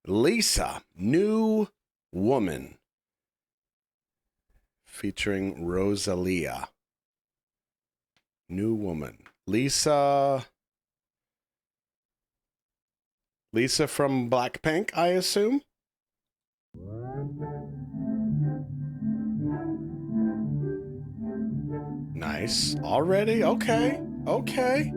Lisa, New Woman, featuring Rosalía. New Woman. Lisa from Blackpink, I assume? Nice. Already? Okay. Okay.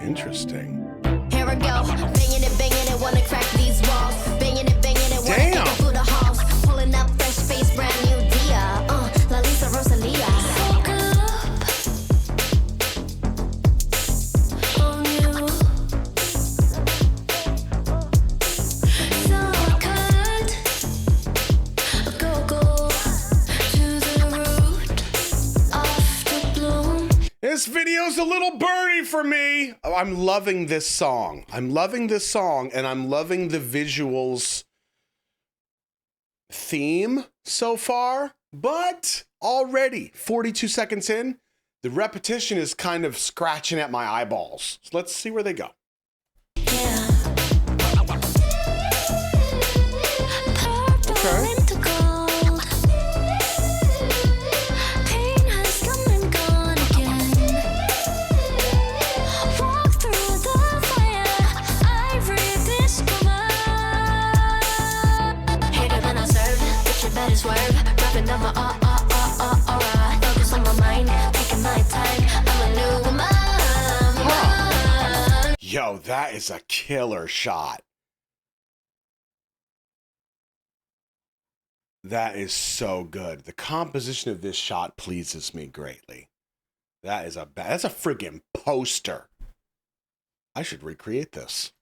Interesting. Here I go, banging it, wanna crack these walls. Banging it, wanna take it through the halls. Pulling up fresh face, brand new Dia. La Lisa Rosalía. On you. So I could go to the root of the bloom. This video's a little birdie for me. Oh, I'm loving this song. I'm loving this song, and I'm loving the visuals theme so far. But already, 42 seconds in, the repetition is kind of scratching at my eyeballs. So let's see where they go. Yeah. Okay. Yo, that is a killer shot. That is so good. The composition of this shot pleases me greatly. That's a friggin' poster. I should recreate this.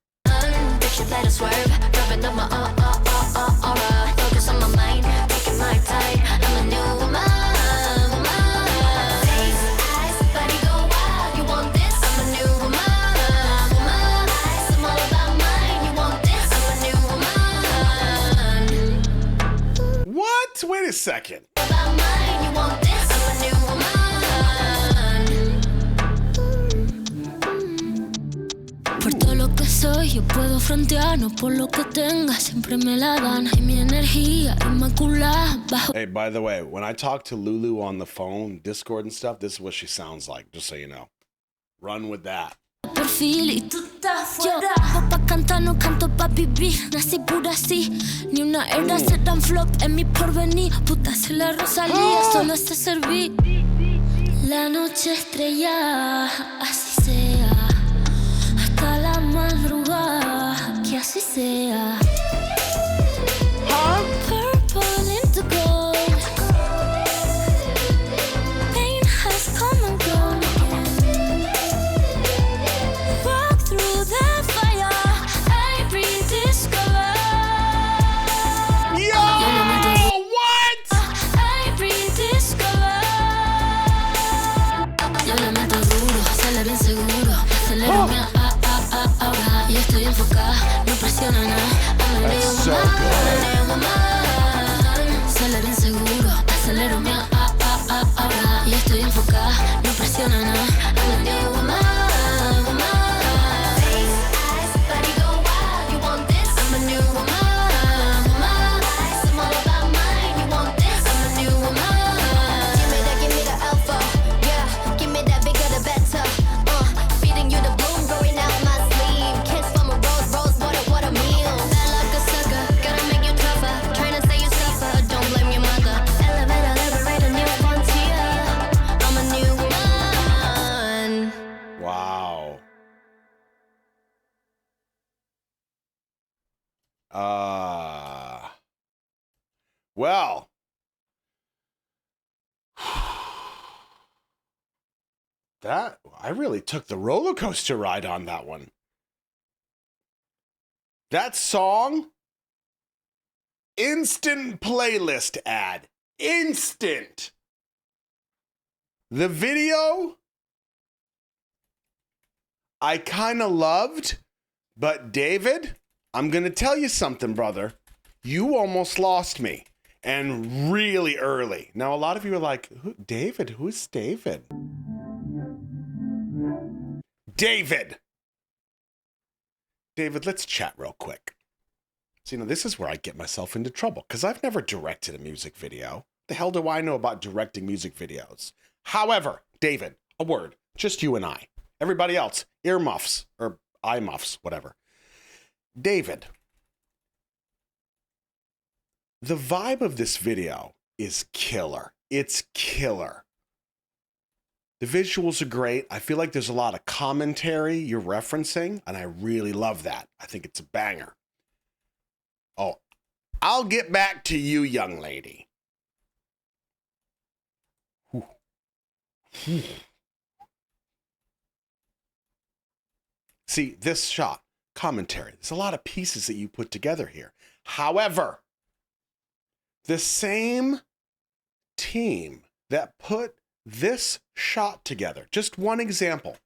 What? Wait a second. Por todo lo que soy, yo puedo frontear, no por lo que tenga, siempre me la dan. Y mi energía inmaculada bajo. Hey, by the way, when I talk to Lulu on the phone, Discord and stuff, this is what she sounds like, just so you know. Run with that. Perfil y tú estás fuera. Yo pa' cantar, no canto pa' vivir. Nací pura así, ni una era se tan flop en mi porvenir. Puta, soy la Rosalía, solo sé servir. La noche estrellada, así sea. Hasta la madrugada, que así sea. Purple into gold. Pain has come and gone again. Walk through the fire, I rediscover. Yo! What? I rediscover. Yo le meto duro, sale bien seguro. Acelero mi ahora. Yo estoy enfocada, no presiona nada. That's so good. Sale bien seguro, acelero mi ahora. Yo estoy enfocada, no presiona nada. I'm a new woman. Wow. Well. That, I really took the roller coaster ride on that one. That song, instant playlist ad. Instant. The video, I kind of loved, but David, I'm going to tell you something, brother. You almost lost me, and really early. Now, a lot of you are like, David? Who's David? David, let's chat real quick. So, this is where I get myself into trouble because I've never directed a music video. The hell do I know about directing music videos? However, David, a word, just you and I. Everybody else, earmuffs or eye muffs, whatever. David, the vibe of this video is killer. It's killer. The visuals are great. I feel like there's a lot of commentary you're referencing, and I really love that. I think it's a banger. Oh, I'll get back to you, young lady. See, this shot, commentary. There's a lot of pieces that you put together here. However, the same team that put this shot together, just one example.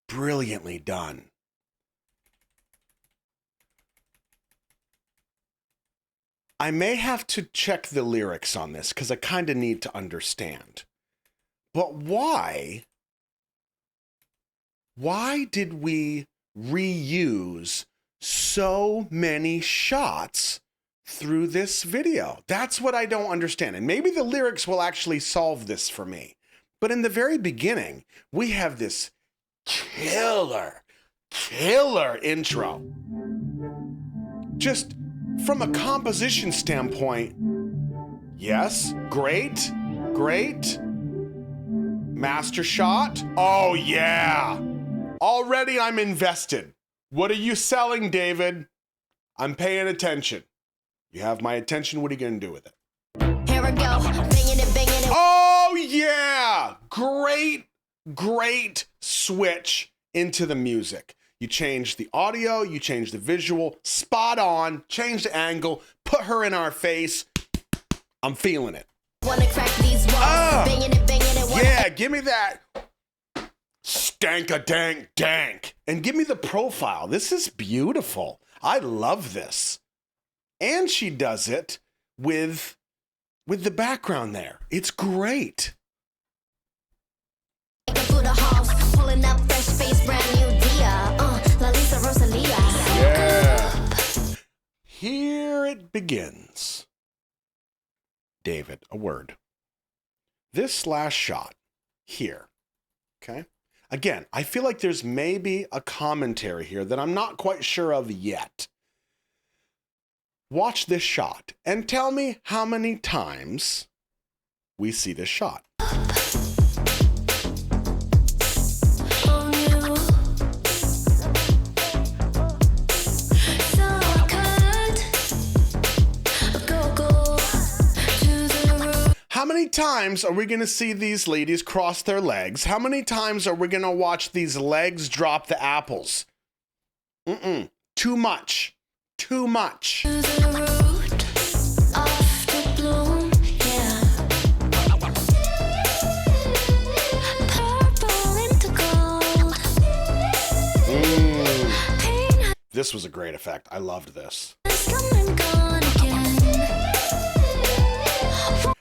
Brilliantly done. I may have to check the lyrics on this because I kind of need to understand. But why did we reuse so many shots through this video? That's what I don't understand. And maybe the lyrics will actually solve this for me. But in the very beginning, we have this killer intro. Just from a composition standpoint, yes, great. Master shot. Oh, yeah. Already I'm invested. What are you selling, David? I'm paying attention. You have my attention. What are you going to do with it? Here we go. Banging it. Oh, yeah. Great switch into the music. You change the audio, you change the visual, spot on, change the angle, put her in our face. I'm feeling it. Wanna crack these walls. Banging it. Yeah, give me that stank-a-dank-dank. And give me the profile. This is beautiful. I love this. And she does it with the background there. It's great. Pulling up fresh face, brand new Dia. Rosalía. Yeah. Here it begins. David, a word. This last shot here, okay? Again, I feel like there's maybe a commentary here that I'm not quite sure of yet. Watch this shot and tell me how many times we see this shot. How many times are we going to see these ladies cross their legs? How many times are we going to watch these legs drop the apples? Too much. This was a great effect. I loved this.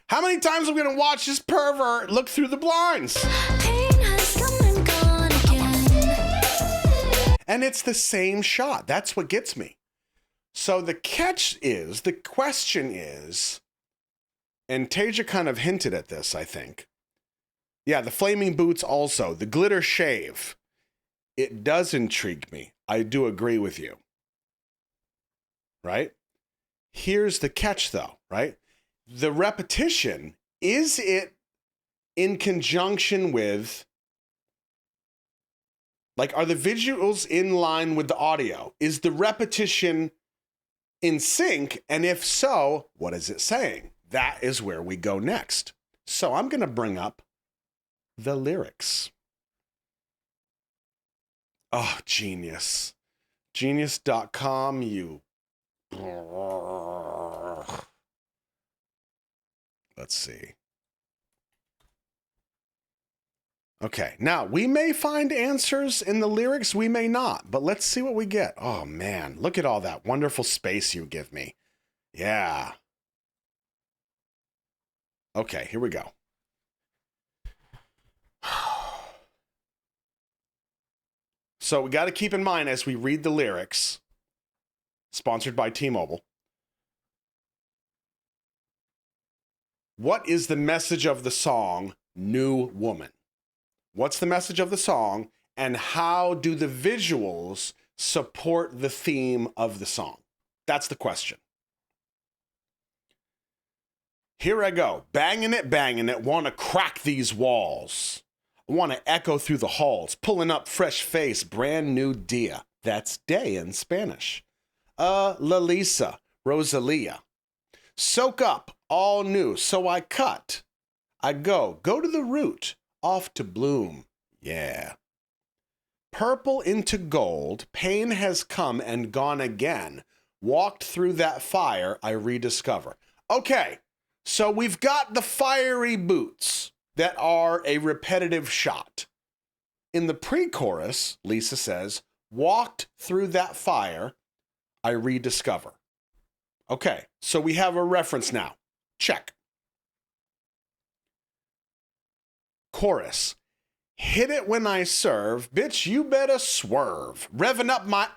How many times are we going to watch this pervert look through the blinds? And it's the same shot. That's what gets me. So the question is, and Tasia kind of hinted at this, I think. Yeah, the flaming boots also. The glitter shave. It does intrigue me. I do agree with you. Right? Here's the catch, though, right? The repetition, is it in conjunction with, like, are the visuals in line with the audio? Is the repetition in sync? And if so, what is it saying? That is where we go next. So I'm going to bring up the lyrics. Oh, genius. Genius.com, you. Let's see. Okay, now we may find answers in the lyrics, we may not, but let's see what we get. Oh man, look at all that wonderful space you give me. Yeah. Okay, here we go. So we got to keep in mind as we read the lyrics, sponsored by T-Mobile, what is the message of the song, New Woman? What's the message of the song, and how do the visuals support the theme of the song? That's the question. Here I go, banging it, want to crack these walls. I want to echo through the halls, pulling up fresh face, brand new dia. That's day in Spanish. La Lisa, Rosalía. Soak up, all new, so I cut. I go to the root, off to bloom, yeah. Purple into gold, pain has come and gone again. Walked through that fire, I rediscover. Okay, so we've got the fiery boots that are a repetitive shot. In the pre-chorus, Lisa says, walked through that fire, I rediscover. Okay, so we have a reference now. Check. Chorus. Hit it when I serve, bitch, you better swerve. Revving up my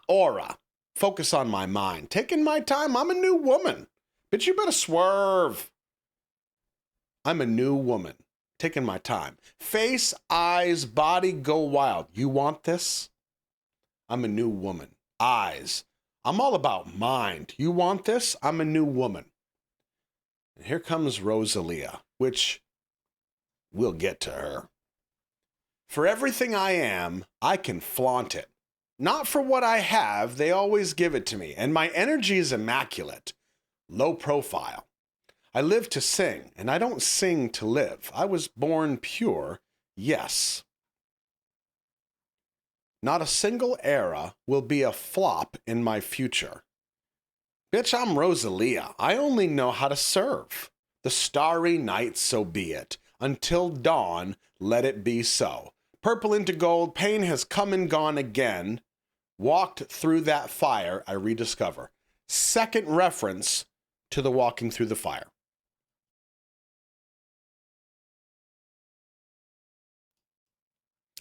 aura. Focus on my mind. Taking my time, I'm a new woman. Bitch, you better swerve. I'm a new woman. Taking my time. Face, eyes, body, go wild. You want this? I'm a new woman. Eyes. I'm all about mind. You want this? I'm a new woman. And here comes Rosalía, which we'll get to her. For everything I am, I can flaunt it. Not for what I have, they always give it to me. And my energy is immaculate. Low profile. I live to sing, and I don't sing to live. I was born pure, yes. Not a single era will be a flop in my future. Bitch, I'm Rosalía. I only know how to serve. The starry night, so be it. Until dawn, let it be so. Purple into gold, pain has come and gone again. Walked through that fire, I rediscover. Second reference to the walking through the fire.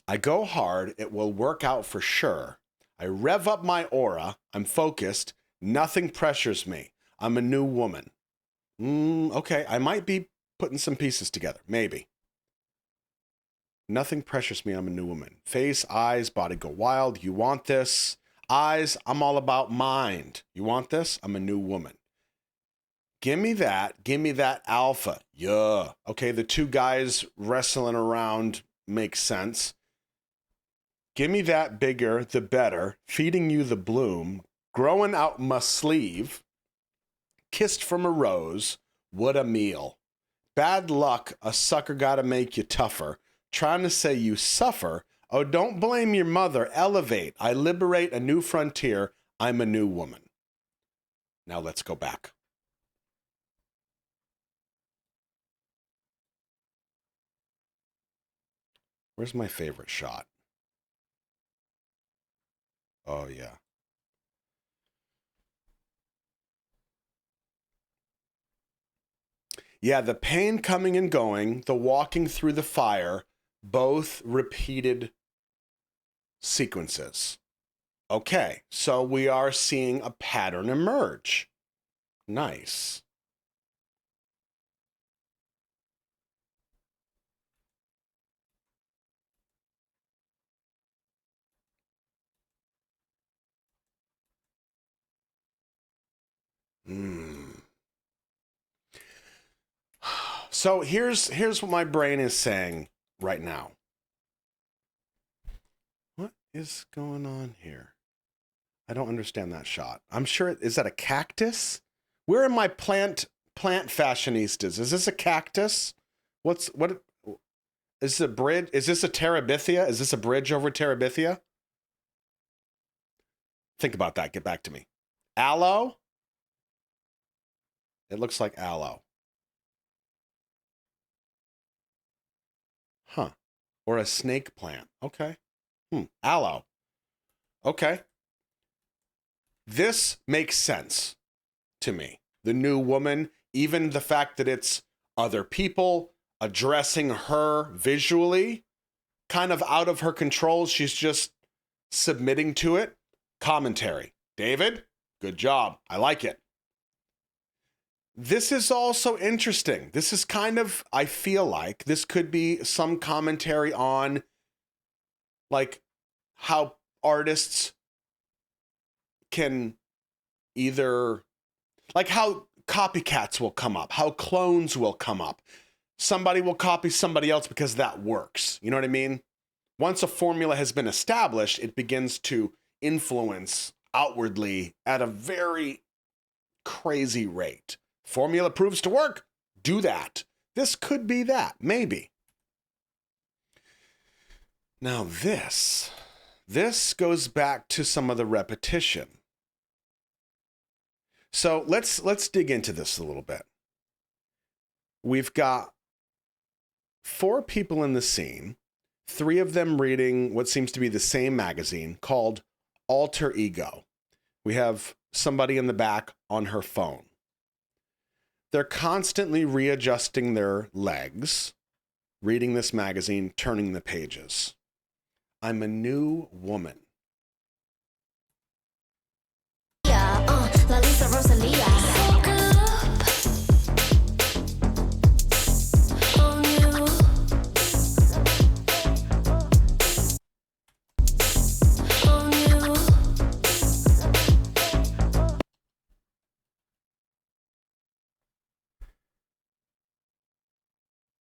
I go hard, it will work out for sure. I rev up my aura, I'm focused, nothing pressures me. I'm a new woman. Okay, I might be putting some pieces together, maybe. Nothing pressures me, I'm a new woman. Face, eyes, body go wild, you want this. Eyes, I'm all about mind. You want this? I'm a new woman. Give me that alpha. Yeah. Okay, the two guys wrestling around makes sense. Give me that bigger, the better, feeding you the bloom, growing out my sleeve, kissed from a rose, what a meal. Bad luck, a sucker gotta make you tougher, trying to say you suffer, oh don't blame your mother, elevate, I liberate a new frontier, I'm a new woman. Now let's go back. Where's my favorite shot? Oh, yeah. Yeah, the pain coming and going, the walking through the fire, both repeated sequences. Okay, so we are seeing a pattern emerge. Nice. So here's what my brain is saying right now. What is going on here? I don't understand that shot. I'm sure, is that a cactus? Where are my plant fashionistas? Is this a cactus? What is this a bridge? Is this a terabithia? Is this a bridge over terabithia? Think about that. Get back to me. Aloe? It looks like aloe. Huh. Or a snake plant. Okay. Aloe. Okay. This makes sense to me. The new woman even the fact that it's other people addressing her visually, kind of out of her control. She's just submitting to it. Commentary. David, good job. I like it. This is also interesting. This is kind of, I feel like this could be some commentary on like how artists can either, like how copycats will come up, how clones will come up. Somebody will copy somebody else because that works. You know what I mean? Once a formula has been established, it begins to influence outwardly at a very crazy rate. Formula proves to work. Do that. This could be that, maybe. Now this goes back to some of the repetition. So let's dig into this a little bit. We've got 4 people in the scene, 3 of them reading what seems to be the same magazine called Alter Ego. We have somebody in the back on her phone. They're constantly readjusting their legs, reading this magazine, turning the pages. I'm a new woman. Rosalía.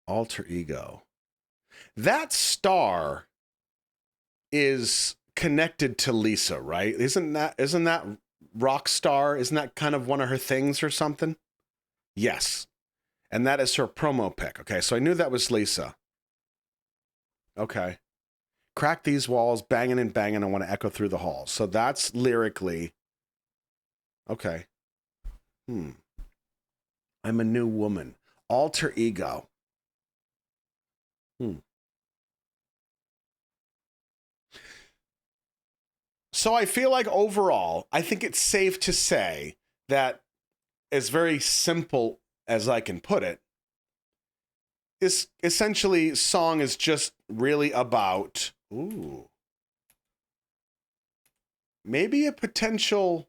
Alter Ego. That star is connected to Lisa, right? Isn't that Rockstar? Isn't that kind of one of her things or something? Yes. And that is her promo pic. Okay, so I knew that was Lisa. Okay. Crack these walls, banging and banging, I want to echo through the halls. So that's lyrically. Okay. I'm a new woman. Alter Ego. So I feel like overall, I think it's safe to say that, as very simple as I can put it, is essentially song is just really about maybe a potential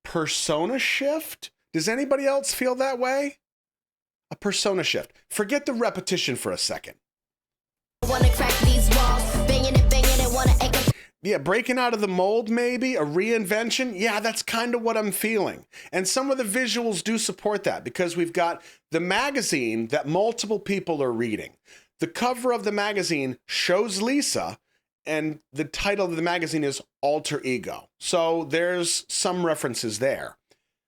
persona shift. Does anybody else feel that way? A persona shift. Forget the repetition for a second. Wanna crack these walls, banging and wanna echo. Yeah, breaking out of the mold, maybe a reinvention. Yeah, that's kind of what I'm feeling. And some of the visuals do support that because we've got the magazine that multiple people are reading. The cover of the magazine shows Lisa, and the title of the magazine is Alter Ego. So there's some references there.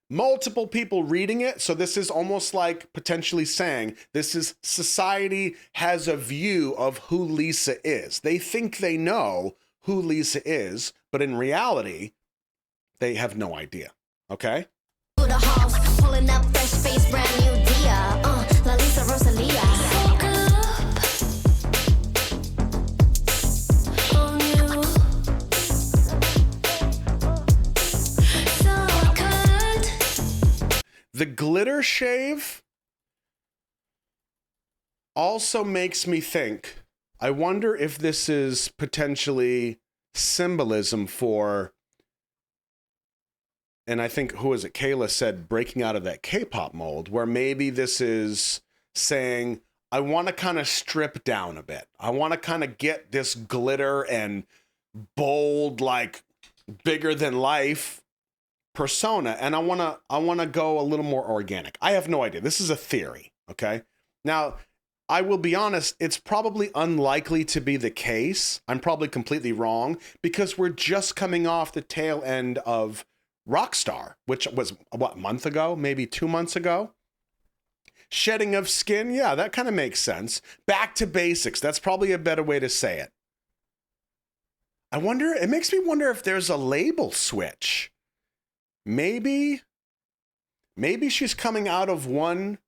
Multiple people reading it, so this is almost like potentially saying this is society has a view of who Lisa is. They think they know who Lisa is, but in reality, they have no idea. Okay? To the house, pulling up fresh face, brand new dia. La Lisa Rosalía. The glitter shave also makes me think, I wonder if this is potentially symbolism for, and I think, who was it? Kayla said breaking out of that K-pop mold, where maybe this is saying, I want to kind of strip down a bit. I want to kind of get this glitter and bold, like bigger than life persona, and I want to go a little more organic. I have no idea. This is a theory, okay? Now, I will be honest, it's probably unlikely to be the case. I'm probably completely wrong because we're just coming off the tail end of Rockstar, which was, what, a month ago? Maybe 2 months ago? Shedding of skin? Yeah, that kind of makes sense. Back to basics. That's probably a better way to say it. It makes me wonder if there's a label switch. Maybe she's coming out of one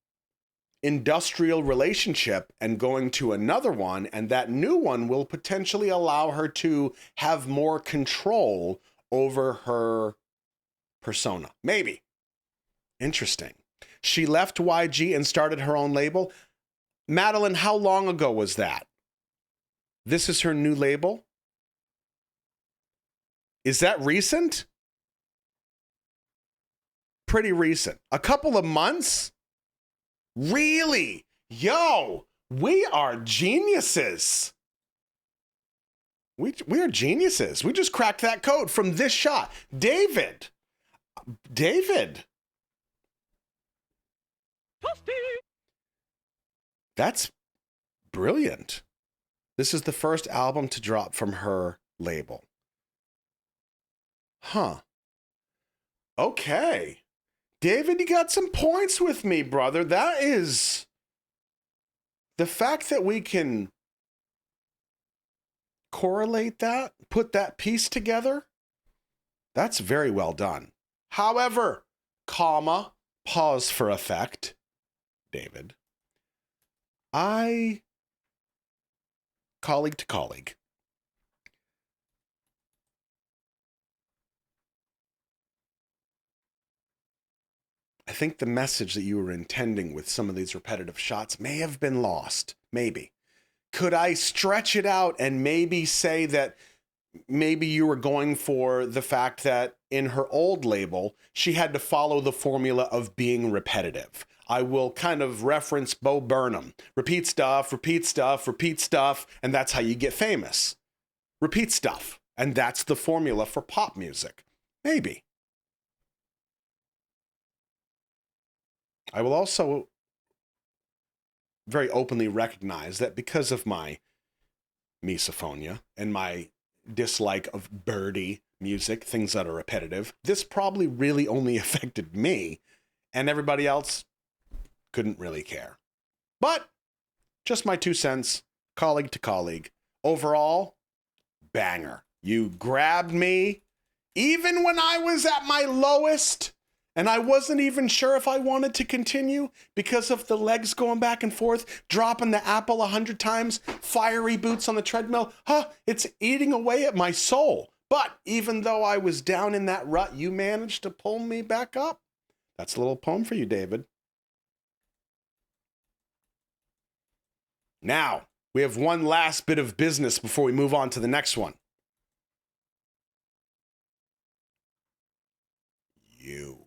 industrial relationship and going to another one, and that new one will potentially allow her to have more control over her persona. Maybe. Interesting. She left YG and started her own label. Madeline, how long ago was that? This is her new label? Is that recent? Pretty recent. A couple of months? Really? Yo, we are geniuses. We are geniuses. We just cracked that code from this shot. David. That's brilliant. This is the first album to drop from her label. Huh. Okay. David, you got some points with me, brother. That is the fact that we can correlate that, put that piece together. That's very well done. However, comma, pause for effect, David. Colleague to colleague. I think the message that you were intending with some of these repetitive shots may have been lost. Maybe. Could I stretch it out and maybe say that maybe you were going for the fact that in her old label, she had to follow the formula of being repetitive? I will kind of reference Bo Burnham. Repeat stuff, repeat stuff, repeat stuff, and that's how you get famous. Repeat stuff. And that's the formula for pop music. Maybe. I will also very openly recognize that because of my misophonia and my dislike of birdy music, things that are repetitive, this probably really only affected me, and everybody else couldn't really care. But just my 2 cents, colleague to colleague. Overall, banger. You grabbed me even when I was at my lowest. And I wasn't even sure if I wanted to continue because of the legs going back and forth, dropping the apple 100 times, fiery boots on the treadmill. It's eating away at my soul. But even though I was down in that rut, you managed to pull me back up. That's a little poem for you, David. Now, we have one last bit of business before we move on to the next one. You.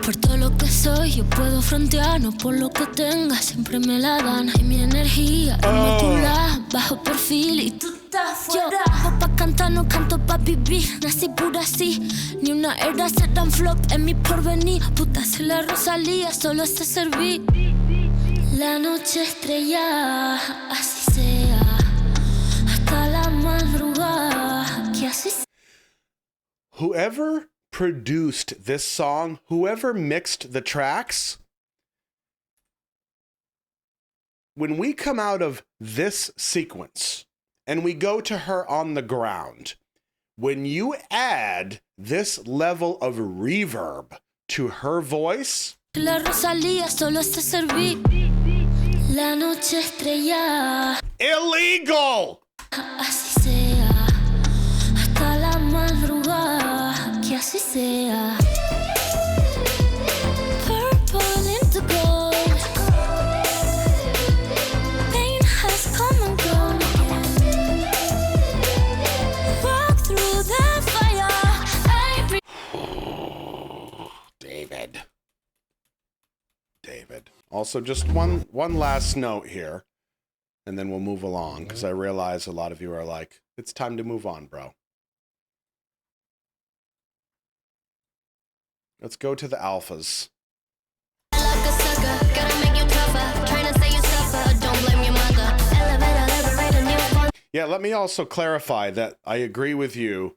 Por todo lo que soy, yo puedo frontear, no por lo que tenga, siempre me la dan. Y mi energía, inmaculada, bajo perfil y tú estás fuera. Yo, pa' cantar, no canto pa' vivir, nací pura así. Ni una herda se dan flop en mi porvenir. Puta, soy la Rosalía, solo sé servir. La noche estrellada, así sea, hasta la madrugada, que así sea. Whoever produced this song, whoever mixed the tracks, when we come out of this sequence and we go to her on the ground, when you add this level of reverb to her voice, La Rosalía solo sé servir. La noche estrellada, illegal! así sea, hasta la madrugada, que así sea. Purple into gold, pain has come and gone again. Walk through the fire, David. Also, just one last note here, and then we'll move along, because I realize a lot of you are like, it's time to move on, bro. Let's go to the alphas. Yeah, let me also clarify that I agree with you,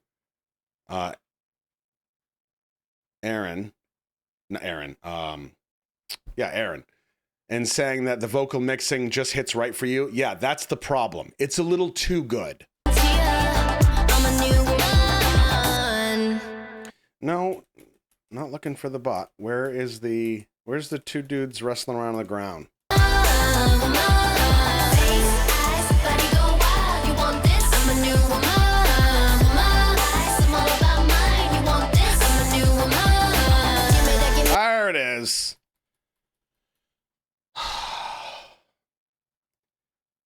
Aaron, and saying that the vocal mixing just hits right for you. Yeah, that's the problem. It's a little too good. No, not looking for the bot. Where's the 2 dudes wrestling around on the ground?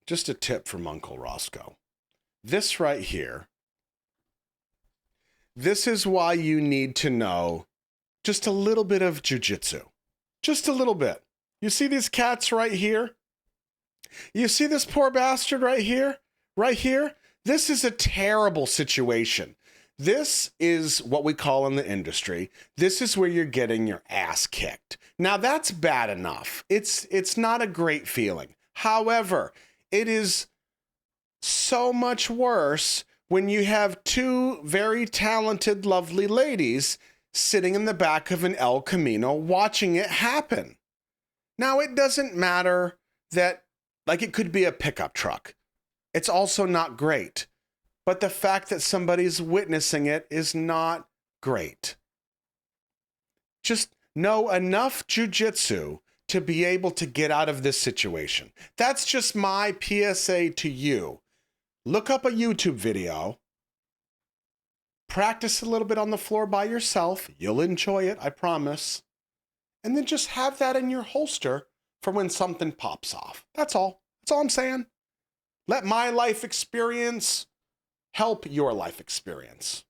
just a tip from Uncle Roscoe. This right here, this is why you need to know just a little bit of jujitsu. Just a little bit. You see these cats right here? You see this poor bastard right here? Right here? This is a terrible situation. This is what we call in the industry, this is where you're getting your ass kicked. Now that's bad enough. It's not a great feeling. However, it is so much worse when you have two very talented, lovely ladies sitting in the back of an El Camino watching it happen. Now, it doesn't matter that, like, it could be a pickup truck. It's also not great. But the fact that somebody's witnessing it is not great. Just know enough jujitsu to be able to get out of this situation. That's just my PSA to you. Look up a YouTube video. Practice a little bit on the floor by yourself. You'll enjoy it, I promise. And then just have that in your holster for when something pops off. That's all. That's all I'm saying. Let my life experience help your life experience.